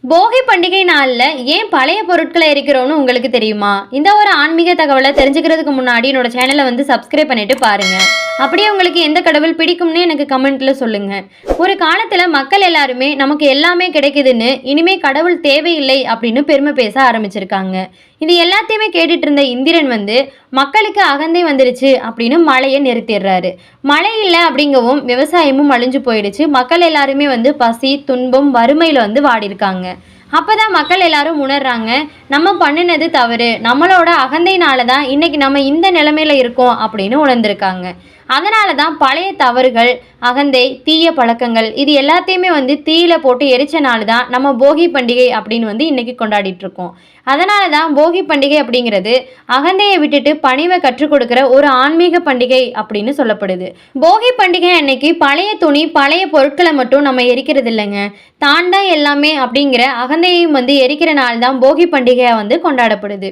போகி பண்டிகை நாள்ல ஏன் பழைய பொருட்களை எரிக்கிறோம்னு உங்களுக்கு தெரியுமா? இந்த ஒரு ஆன்மீக தகவலை தெரிஞ்சுக்கிறதுக்கு முன்னாடி என்னோட சேனலை வந்து சப்ஸ்கிரைப் பண்ணிட்டு பாருங்க. அப்படியே உங்களுக்கு எந்த கடவுள் பிடிக்கும்னு எனக்கு கமெண்ட்ல சொல்லுங்க. ஒரு காலத்துல மக்கள் எல்லாருமே நமக்கு எல்லாமே கிடைக்குதுன்னு, இனிமே கடவுள் தேவையில்லை அப்படின்னு பெருமை பேச ஆரம்பிச்சிருக்காங்க. இது எல்லாத்தையுமே கேட்டுட்டு இருந்த இந்திரன் வந்து மக்களுக்கு அகந்தை வந்துருச்சு அப்படின்னு மழையை நிறுத்திடுறாரு. மழை இல்லை அப்படிங்கவும் விவசாயமும் அழிஞ்சு போயிடுச்சு. மக்கள் எல்லாருமே வந்து பசி, துன்பம், வறுமையில வந்து வாடிருக்காங்க. அப்பதான் மக்கள் எல்லாரும் உணர்றாங்க, நம்ம பண்ணினது தவறு, நம்மளோட அகந்தையினால தான் இன்னைக்கு நம்ம இந்த நிலைமையில இருக்கோம் அப்படின்னு உணர்ந்திருக்காங்க. அதனால தான் பழைய தவறுகள், அகந்தை, தீய பழக்கங்கள் இது எல்லாத்தையுமே வந்து தீயில போட்டு எரிச்சனால தான் நம்ம போகி பண்டிகை அப்படின்னு வந்து இன்னைக்கு கொண்டாடிட்டு இருக்கோம். அதனால தான் போகி பண்டிகை அப்படிங்கிறது அகந்தையை விட்டுட்டு பணிவை கற்றுக் கொடுக்கிற ஒரு ஆன்மீக பண்டிகை அப்படின்னு சொல்லப்படுது. போகி பண்டிகை அன்னைக்கு பழைய துணி, பழைய பொருட்களை மட்டும் நம்ம எரிக்கிறது இல்லைங்க. தான் தான் எல்லாமே அப்படிங்கிற அகந்தையையும் வந்து எரிக்கிற நாள் தான் போகி பண்டிகையா வந்து கொண்டாடப்படுது.